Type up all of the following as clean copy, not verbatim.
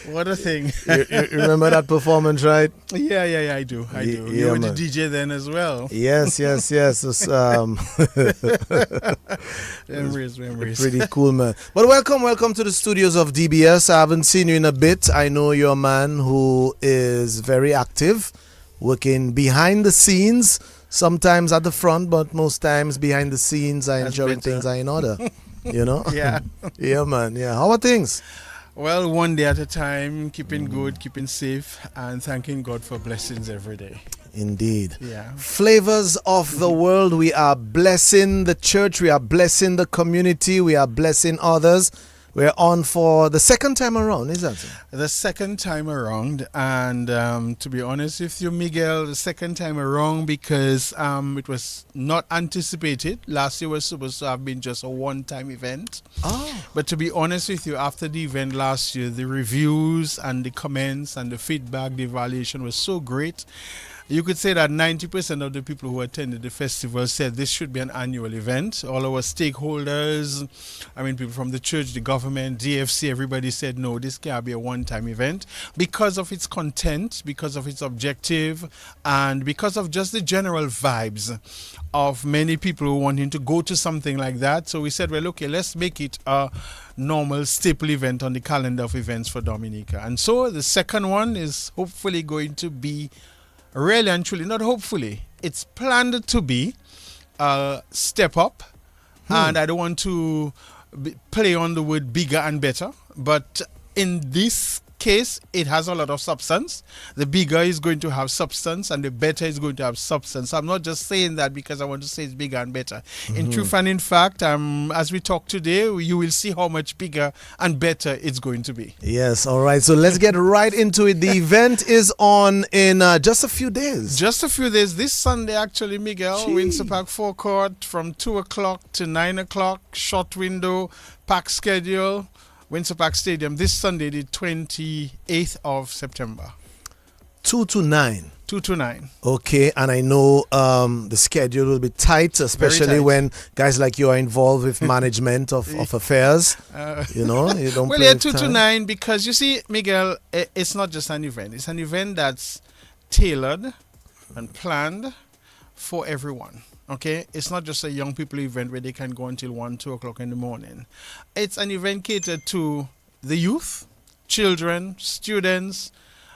What a thing. You remember that performance, right? Yeah, I do. Yeah, You were man. the DJ then as well. Yes. It's, Memories. pretty cool, man. But welcome to the studios of DBS. I haven't seen you in a bit. I know you're a man who is very active, working behind the scenes, sometimes at the front, but most times behind the scenes, ensuring things are in order. You know? Yeah. Yeah, man. Yeah. How are things? Well, one day at a time, keeping good, keeping safe, and thanking God for blessings every day. Indeed. Yeah. Flavors of the world. We are blessing the church. We are blessing the community. We are blessing others. We're on for the second time around, is that so? The second time around, and to be honest with you, Miguel, the second time around because it was not anticipated. Last year was supposed to have been just a one-time event. Oh. But to be honest with you, after the event last year, the reviews and the comments and the feedback, the evaluation was so great. You could say that 90% of the people who attended the festival said this should be an annual event. All our stakeholders, people from the church, the government, DFC, everybody said, no, this can't be a one-time event because of its content, because of its objective, and because of just the general vibes of many people who wanting to go to something like that. So we said, well, okay, let's make it a normal staple event on the calendar of events for Dominica. And so the second one is hopefully going to be really and truly, not hopefully, it's planned to be a step up. And I don't want to play on the word bigger and better, but in this case, it has a lot of substance. The bigger is going to have substance and the better is going to have substance. I'm not just saying that because I want to say it's bigger and better. In truth and in fact, as we talk today, you will see how much bigger and better it's going to be. Yes, all right. So let's get right into it. The event is on in just a few days. Just a few days. This Sunday, actually, Miguel, Windsor Park Forecourt from 2 o'clock to 9 o'clock. Short window, packed schedule. Windsor Park Stadium this Sunday, the 28th of September. 2 to 9. 2 to 9. Okay, and I know the schedule will be tight, especially tight. when guys like you are involved with management of affairs. You don't well, play yeah, with 2 to time. 9 because you see, Miguel, it's not just an event. It's an event that's tailored and planned for everyone. Okay, it's not just a young people event where they can go until 1, 2 o'clock in the morning. It's an event catered to the youth, children, students,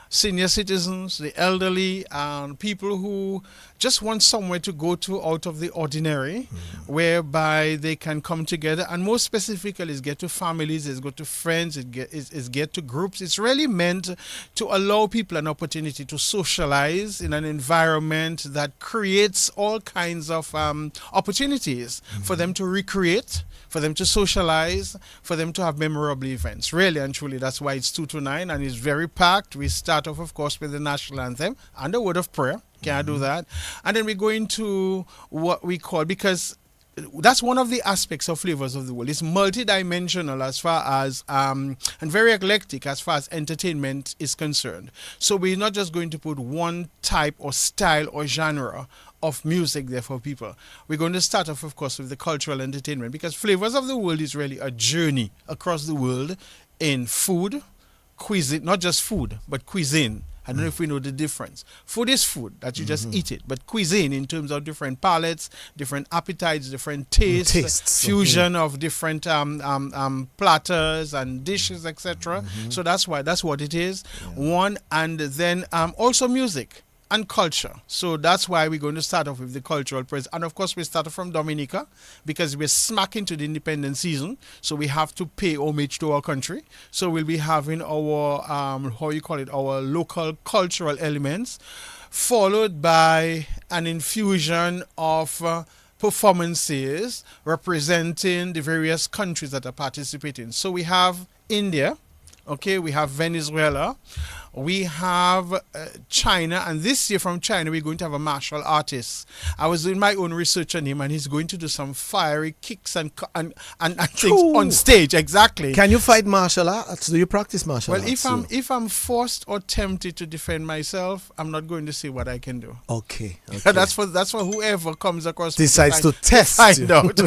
senior citizens, the elderly, and people who just want somewhere to go to out of the ordinary, whereby they can come together, and more specifically is get to families, is go to friends, is get to groups. It's really meant to allow people an opportunity to socialize in an environment that creates all kinds of opportunities for them to recreate, for them to socialize, for them to have memorable events. Really and truly, that's why it's 2 to 9 and it's very packed. We start off, of course, with the national anthem and the word of prayer. Can I do that? And then we go into what we call, because that's one of the aspects of Flavors of the World. It's multidimensional as far as, and very eclectic as far as entertainment is concerned. So we're not just going to put one type or style or genre of music there for people. We're going to start off, of course, with the cultural entertainment, because Flavors of the World is really a journey across the world in food, cuisine, not just food, but cuisine. I don't know if we know the difference. Food is food, that you just eat it. But cuisine, in terms of different palates, different appetites, different tastes, fusion of different platters and dishes, etc. So that's what it is. One, and then also music and culture. So that's why we're going to start off with the cultural praise. And of course, we started from Dominica because we're smack into the independent season. So we have to pay homage to our country. So we'll be having our, our local cultural elements, followed by an infusion of performances representing the various countries that are participating. So we have India, okay, we have Venezuela, we have China, and this year from China we're going to have a martial artist. I was doing my own research on him, and he's going to do some fiery kicks and things on stage. Exactly. Can you fight martial arts? Do you practice martial arts? Well, if I'm forced or tempted to defend myself, I'm not going to see what I can do. Okay. That's for whoever comes across decides to test find out.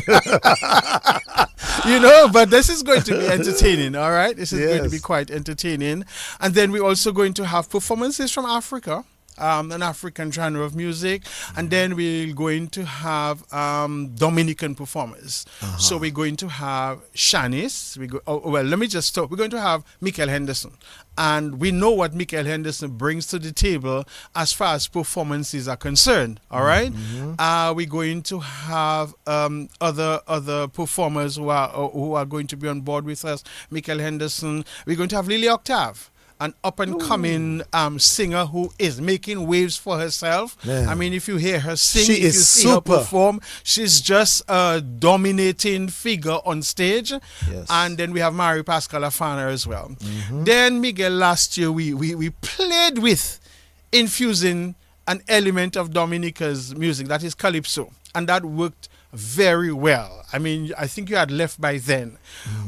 But this is going to be entertaining, all right? This is going to be Yes. quite entertaining. And then we're also going to have performances from Africa. An African genre of music, and then we're going to have Dominican performers. So we're going to have Shanice. Let me just stop. We're going to have Michael Henderson, and we know what Michael Henderson brings to the table as far as performances are concerned. All right? We're going to have other performers who are going to be on board with us. Michael Henderson. We're going to have Lily Octave, an up-and-coming singer who is making waves for herself. Man. I mean, if you hear her sing, She if you is see her super. perform, she's just a dominating figure on stage. Yes. And then we have Mary Pascal Afana as well. Then, Miguel, last year we played with infusing an element of Dominica's music, that is calypso. And that worked very well. I mean, I think you had left by then,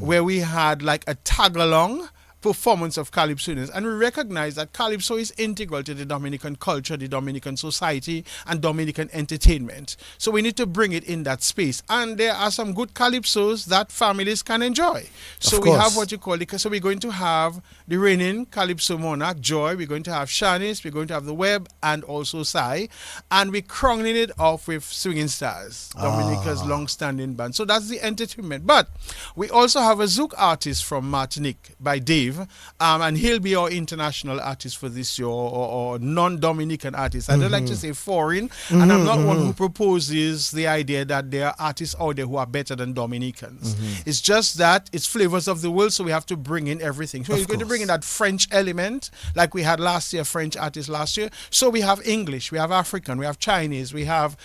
where we had like a tag-along performance of calypso, and we recognize that calypso is integral to the Dominican culture, the Dominican society, and Dominican entertainment. So we need to bring it in that space, and there are some good calypsos that families can enjoy. So Of we have course. what you call so we're going to have the reigning calypso monarch Joy, we're going to have Shanice, we're going to have the Web, and also Sai, and we're crowning it off with Swinging Stars, Dominica's long-standing band. So that's the entertainment. But we also have a Zouk artist from Martinique by Dave, and he'll be our international artist for this year, or non-Dominican artist. I don't like to say foreign, and I'm not one who proposes the idea that there are artists out there who are better than Dominicans. It's just that it's flavors of the world, so we have to bring in everything. So Of we're going to bring in course. that French element, like we had last year, French artists last year. So we have English, we have African, we have Chinese, we have,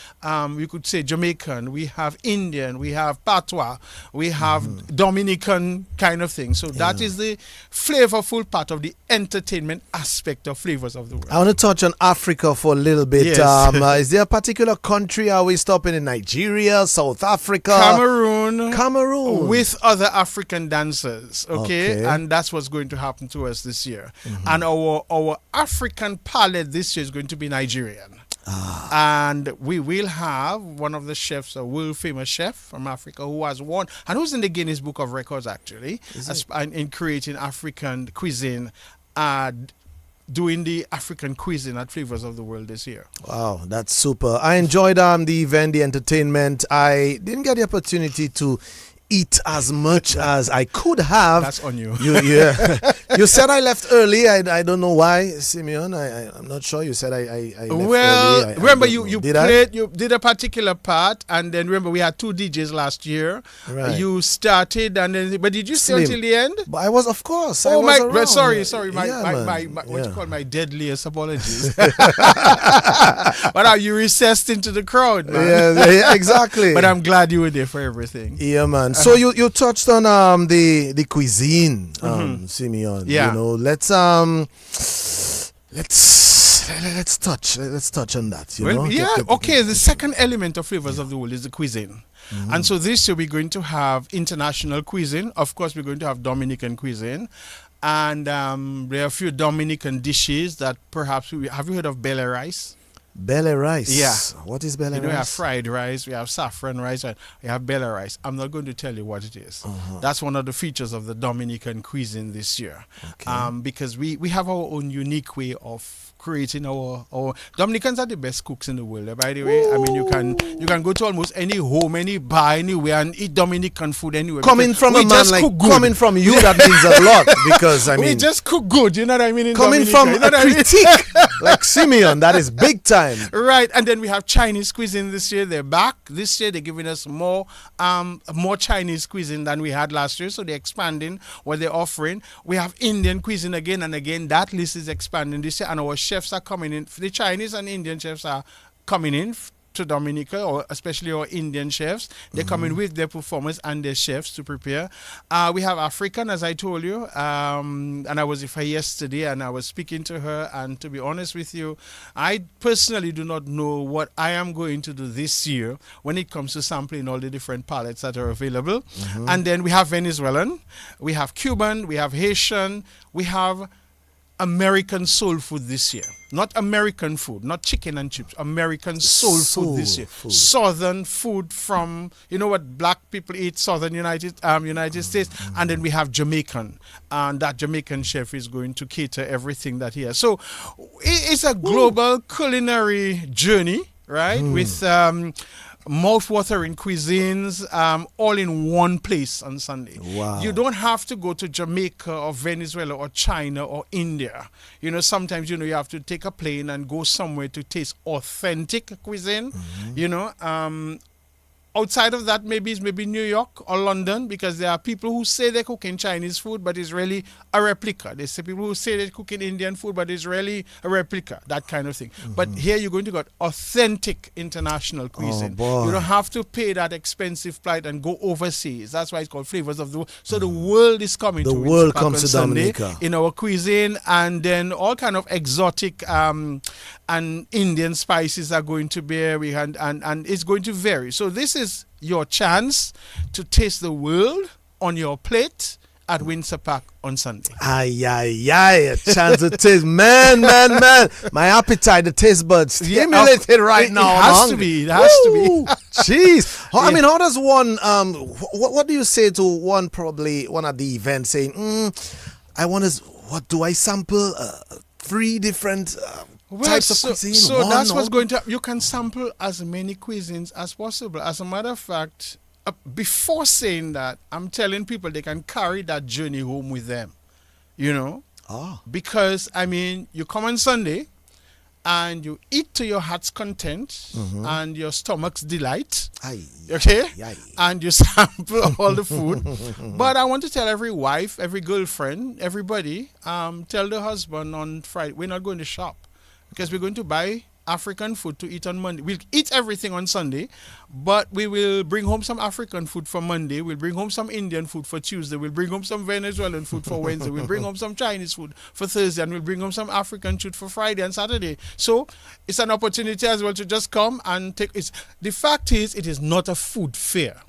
we could say Jamaican, we have Indian, we have Patois, we have Dominican kind of thing. So that is the flavorful part of the entertainment aspect of Flavors of the World. I want to touch on Africa for a little bit. Yes. Is there a particular country? Are we stopping in Nigeria, South Africa? Cameroon. With other African dancers, okay? Okay. And that's what's going to happen to us this year. And our African palette this year is going to be Nigerian. And we will have one of the chefs, a world famous chef from Africa, who has won and who's in the Guinness Book of Records actually, in creating African cuisine, doing the African cuisine at Flavors of the World this year. Wow, that's super. I enjoyed the event, the entertainment. I didn't get the opportunity to eat as much as I could have. That's on you. You said I left early. I don't know why, Simeon. I'm not sure. You said I left Well, early. remember I don't you know. Did I? played, you did a particular part, and then remember we had two DJs last year. Right. You started, and then but did you stay Slim. until the end? But I was, of course. I Oh was my! around. Sorry. Yeah, My man. what you Yeah. call my deadliest apologies. But you recessed into the crowd, man. Yeah, exactly. But I'm glad you were there for everything. Yeah, man. So you touched on the cuisine, Simeon. Yeah. You know, let's touch on that. You know? Well, yeah, okay. The second element of Flavors of the World is the cuisine. And so this year we're going to have international cuisine. Of course, we're going to have Dominican cuisine. And there are a few Dominican dishes that perhaps have you heard of Bele rice? Bele rice. Yeah. What is Bele You know, we have rice? fried rice, we have saffron rice, and we have Bele rice. I'm not going to tell you what it is. That's one of the features of the Dominican cuisine this year. Okay. Because we have our own unique way of creating our Dominicans are the best cooks in the world, by the way. I mean, you can go to almost any home, any bar, anywhere, and eat Dominican food anywhere. Coming because from we a man just like cook good. coming from you, that means a lot, because I We mean, just cook good, you know what I mean? In coming Dominica, from you know a what I mean? critique like Simeon, that is big time. Right, and then we have Chinese cuisine this year. They're back this year. They're giving us more Chinese cuisine than we had last year, so they're expanding what they're offering. We have Indian cuisine again and again. That list is expanding this year, and our chefs are coming in. The Chinese and Indian chefs are coming in to Dominica, or especially our Indian chefs. They're coming with their performers and their chefs to prepare. We have African, as I told you, and I was with her yesterday, and I was speaking to her, and to be honest with you, I personally do not know what I am going to do this year when it comes to sampling all the different palettes that are available. And then we have Venezuelan, we have Cuban, we have Haitian, we have American soul food this year. Not American food, not chicken and chips. American soul food this year. food. Southern food from, you know what black people eat, Southern United States, and then we have Jamaican, and that Jamaican chef is going to cater everything that he has. So it's a global culinary journey, right? With mouth-watering cuisines, all in one place on Sunday. Wow. You don't have to go to Jamaica or Venezuela or China or India. You know, sometimes, you know, you have to take a plane and go somewhere to taste authentic cuisine. You know, outside of that, maybe New York or London, because there are people who say they're cooking Chinese food, but it's really a replica. There's people who say they're cooking Indian food, but it's really a replica, that kind of thing. But here you're going to get authentic international cuisine. boy. You don't have to pay that expensive flight and go overseas. That's why it's called Flavors of the World. So the world is coming The to world Windsor Park comes on to Sunday Dominica. in our cuisine, and then all kind of exotic and Indian spices are going to be here. And it's going to vary. So this is your chance to taste the world on your plate at Windsor Park on Sunday. Ay, a chance to taste. Man. My appetite, the taste buds stimulated right now. It I'm has to hungry. be. It has to be. Woo! Jeez. I mean, how does one, what do you say to one at the event saying, I want to, what do I sample? 3 different types of cuisine. So One, that's no? what's going to happen. You can sample as many cuisines as possible. As a matter of fact, before saying that, I'm telling people they can carry that journey home with them. You know? Ah. Because, I mean, you come on Sunday and you eat to your heart's content and your stomach's delight. Aye. Okay? Aye. And you sample all the food. But I want to tell every wife, every girlfriend, everybody, tell the husband on Friday, we're not going to shop because we're going to buy African food to eat on Monday. We'll eat everything on Sunday, but we will bring home some African food for Monday. We'll bring home some Indian food for Tuesday. We'll bring home some Venezuelan food for Wednesday. We'll bring home some Chinese food for Thursday, and we'll bring home some African food for Friday and Saturday. So it's an opportunity as well to just come and take it. The fact is, it is not a food fair.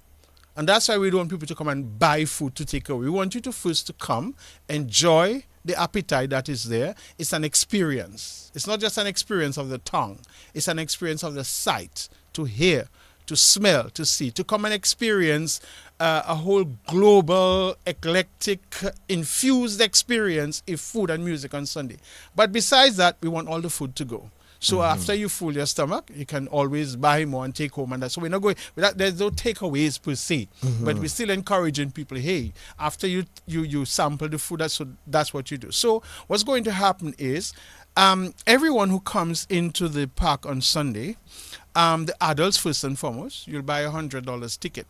And that's why we don't want people to come and buy food to take away. We want you to first to come, enjoy the appetite that is there. It's an experience. It's not just an experience of the tongue. It's an experience of the sight, to hear, to smell, to see, to come and experience a whole global, eclectic, infused experience of food and music on Sunday. But besides that, we want all the food to go. So after you fill your stomach, you can always buy more and take home. And that. So we're not going, there's no takeaways per se, but we're still encouraging people, hey, after you sample the food, that's what you do. So what's going to happen is everyone who comes into the park on Sunday, the adults first and foremost, you'll buy $100 ticket.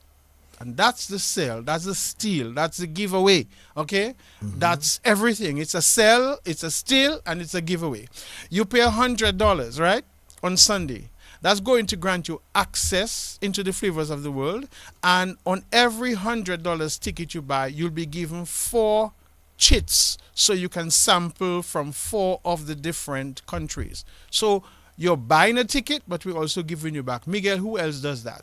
And that's the sale, that's the steal, that's the giveaway, okay? That's everything. It's a sell, it's a steal, and it's a giveaway. You pay $100, right, on Sunday. That's going to grant you access into the flavors of the world. And on every $100 ticket you buy, you'll be given 4 chits so you can sample from 4 of the different countries. So you're buying a ticket, but we're also giving you back. Miguel, who else does that?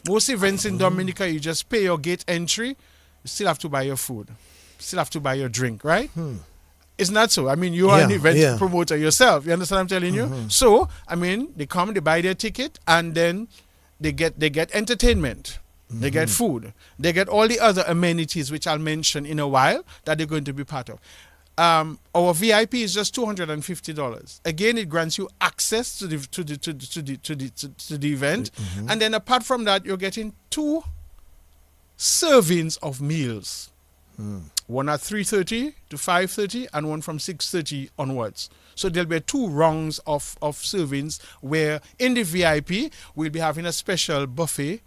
Most events in Dominica, you just pay your gate entry. You still have to buy your food. Still have to buy your drink, right? It's not so. I mean, you are an event promoter yourself. You understand what I'm telling you? So, I mean, they come, they buy their ticket, and then they get entertainment. They get food. They get all the other amenities, which I'll mention in a while, that they're going to be part of. Our VIP is just $250. Again, it grants you access to the event, and then apart from that, you're getting 2 servings of meals. One at 3:30 to 5:30, and one from 6:30 onwards. So there'll be 2 rounds of servings, where in the VIP we'll be having a special buffet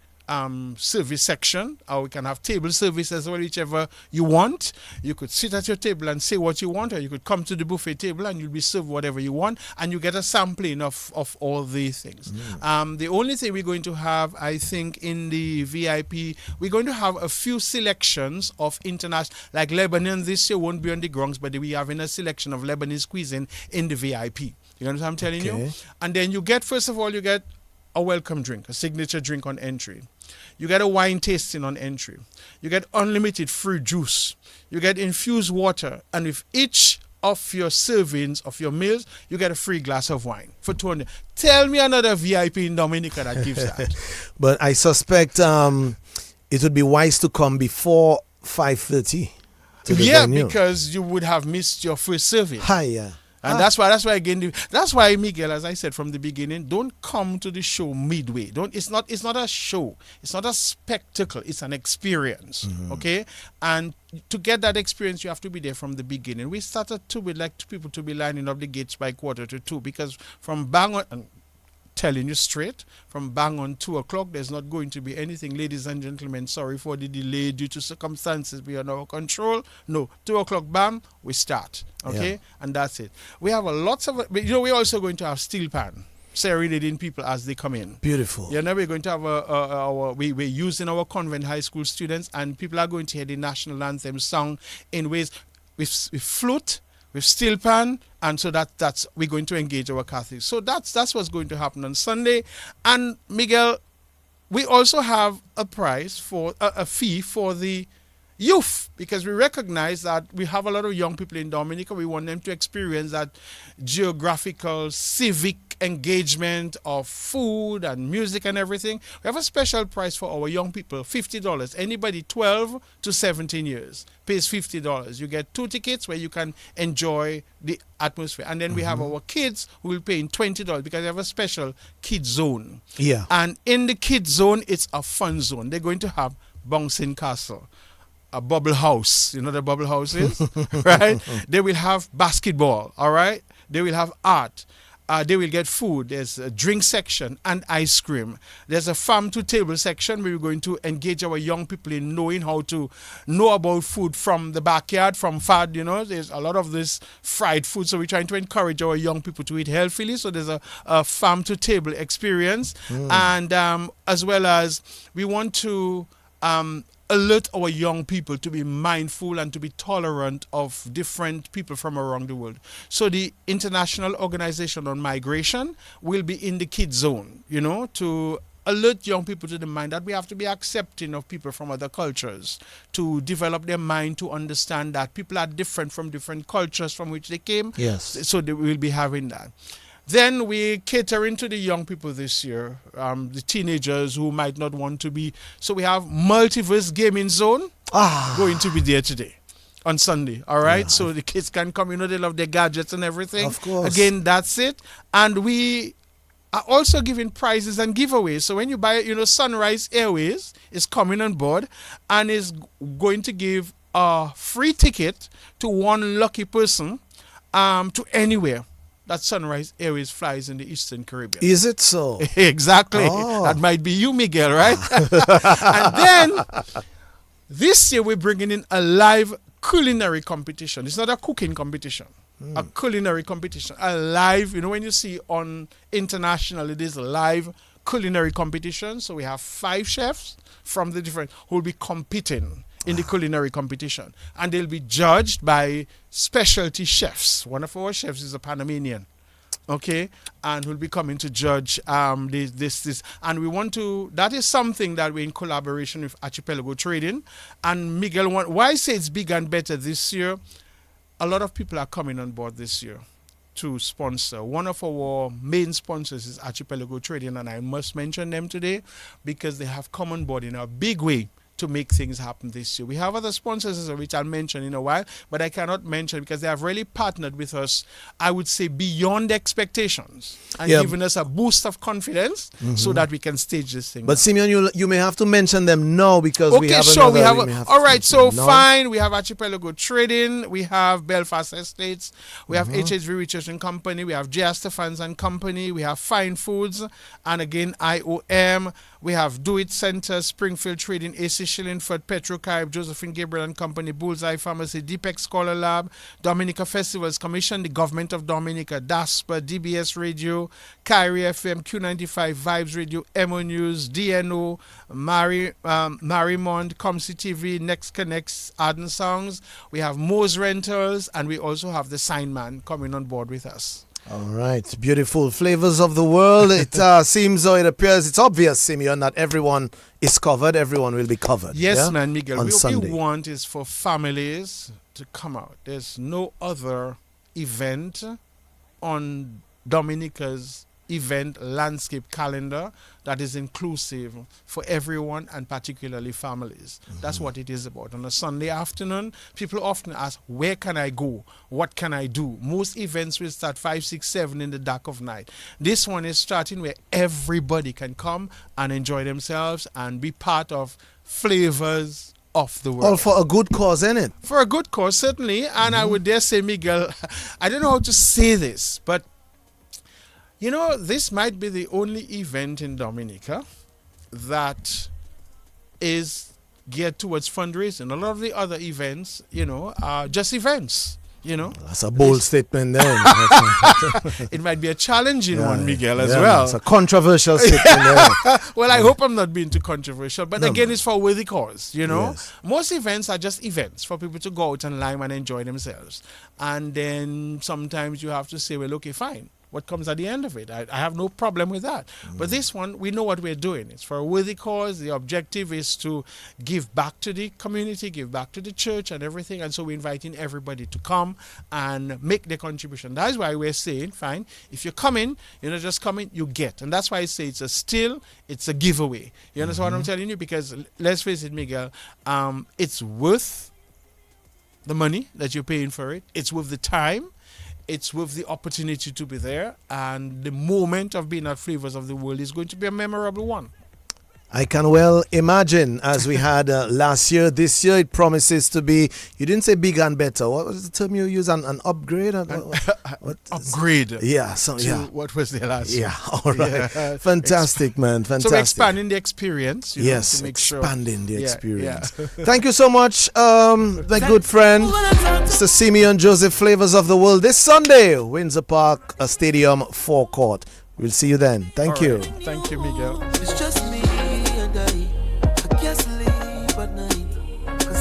service section, or we can have table service as well, whichever you want. You could sit at your table and say what you want, or you could come to the buffet table and you'll be served whatever you want, and you get a sampling of all these things. The only thing we're going to have, I think, in the VIP, we're going to have a few selections of international, like Lebanon this year won't be on the grounds, but we having a selection of Lebanese cuisine in the VIP. You know what I'm telling you? And then you get, first of all, you get a welcome drink, a signature drink on entry. You get a wine tasting on entry. You get unlimited free juice. You get infused water. And with each of your servings of your meals, you get a free glass of wine for 200. Tell me another VIP in Dominica that gives that. But I suspect it would be wise to come before 5:30 to the venue. Because you would have missed your first serving. Hiya. And that's why Miguel, as I said from the beginning, don't come to the show midway. It's not a show. It's not a spectacle. It's an experience. Okay? And to get that experience, you have to be there from the beginning. We started we'd like people to be lining up the gates by 1:45, because from bang on, and telling you straight, from bang on 2:00, there's not going to be anything. Ladies and gentlemen, sorry for the delay due to circumstances beyond our control. No, 2:00, bam, we start. Okay? And that's it. We have we're also going to have steel pan serenading people as they come in. Beautiful. We're going to have we're using our convent high school students, and people are going to hear the national anthem sung in ways with flute, with steel pan, and so that's we're going to engage our Catholics. So that's what's going to happen on Sunday. And Miguel, we also have a prize for a fee for the youth, because we recognize that we have a lot of young people in Dominica. We want them to experience that geographical, civic engagement of food and music and everything. We have a special price for our young people, $50. Anybody 12 to 17 years pays $50. You get 2 tickets where you can enjoy the atmosphere. And then we have our kids who will pay in $20, because we have a special kids zone. Yeah. And in the kids zone, it's a fun zone. They're going to have bouncing castle, a bubble house. You know what a bubble house is? Right? They will have basketball, all right? They will have art. They will get food. There's a drink section and ice cream. There's a farm to table section where we're going to engage our young people in knowing how to know about food from the backyard, from FAD. There's a lot of this fried food, so we're trying to encourage our young people to eat healthily. So there's a farm to table experience. And as well as we want to alert our young people to be mindful and to be tolerant of different people from around the world. So the International Organization on Migration will be in the kids zone, to alert young people to the mind that we have to be accepting of people from other cultures, to develop their mind to understand that people are different from different cultures from which they came. Yes. So they will be having that. Then we catering to the young people this year, the teenagers who might not want to be. So we have Multiverse Gaming Zone going to be there today on Sunday. All right. So the kids can come, they love their gadgets and everything. Of course. Again, that's it. And we are also giving prizes and giveaways. So when you buy, Sunrise Airways is coming on board and is going to give a free ticket to one lucky person to anywhere that Sunrise Airways flies in the Eastern Caribbean. Is it so? Exactly. That might be you, Miguel, right? And then this year we're bringing in a live culinary competition. It's not a cooking competition. A culinary competition. A live, when you see on international, it is a live culinary competition. So we have 5 chefs from the different who will be competing in the culinary competition, and they'll be judged by specialty chefs. One of our chefs is a Panamanian, okay, and will be coming to judge this, and we want to. That is something that we're in collaboration with Archipelago Trading, and Miguel. Why I say it's bigger and better this year? A lot of people are coming on board this year to sponsor. One of our main sponsors is Archipelago Trading, and I must mention them today because they have come on board in a big way to make things happen this year. We have other sponsors which I'll mention in a while, but I cannot mention because they have really partnered with us, I would say, beyond expectations and given us a boost of confidence so that we can stage this thing. But Simeon, you may have to mention them now because okay, we have sure, another. All right, so fine. We have Archipelago Trading, we have Belfast Estates, we have HHV Research and Company, we have J.R. Stephens and Company, we have Fine Foods, and again IOM. We have Do It Center, Springfield Trading, AC Shillingford, Petrocarb, Josephine Gabriel and Company, Bullseye Pharmacy, Deepex Scholar Lab, Dominica Festivals Commission, the Government of Dominica, DASPA, DBS Radio, Kyrie FM, Q95, Vibes Radio, MO News, DNO, Marimond, Comsi TV, Next Connects, Arden Songs. We have Mo's Rentals, and we also have the Sign Man coming on board with us. All right, beautiful flavors of the world. It seems, or it appears, it's obvious, Simeon, that everyone is covered. Everyone will be covered. Yes, man, Miguel. On What Sunday. we want is for families to come out. There's no other event on Dominica's event landscape calendar that is inclusive for everyone and particularly families. That's what it is about. On a Sunday afternoon, people often ask, where can I go? What can I do? Most events will start 5, 6, 7 in the dark of night. This one is starting where everybody can come and enjoy themselves and be part of flavors of the world. All for a good cause, ain't it? For a good cause, certainly. And I would dare say, Miguel, I don't know how to say this, but you know, this might be the only event in Dominica that is geared towards fundraising. A lot of the other events, you know, are just events, you know. That's a bold statement then. It might be a challenging one, Miguel, as well. It's a controversial statement there. Well, I hope I'm not being too controversial, but No, again, it's for a worthy cause, you know. Yes. Most events are just events for people to go out and lime and enjoy themselves. And then sometimes you have to say, well, okay, fine. What comes at the end of it? I have no problem with that. But this one, we know what we're doing. It's for a worthy cause. The objective is to give back to the community, give back to the church and everything. And so we're inviting everybody to come and make their contribution. That's why we're saying, fine, if you're coming, you're not just coming, you get. And that's why I say it's a giveaway. You understand what I'm telling you? Because let's face it, Miguel, it's worth the money that you're paying for it. It's worth the time. It's with the opportunity to be there, and the moment of being at Flavors of the World is going to be a memorable one. I can well imagine, as we had last year. This year it promises to be, you didn't say big and better. What was the term you used? An upgrade? Upgrade. Yeah. What was the last Yeah, all right. Yeah. Fantastic, man. Fantastic. So we're expanding the experience. You know, Yes, to make expanding the Yeah, experience. yeah. Thank you so much, my good friend, Mr. Simeon Joseph, Flavors of the World, this Sunday, Windsor Park Stadium forecourt. We'll see you then. Thank All you. right. Thank you, Miguel. It's just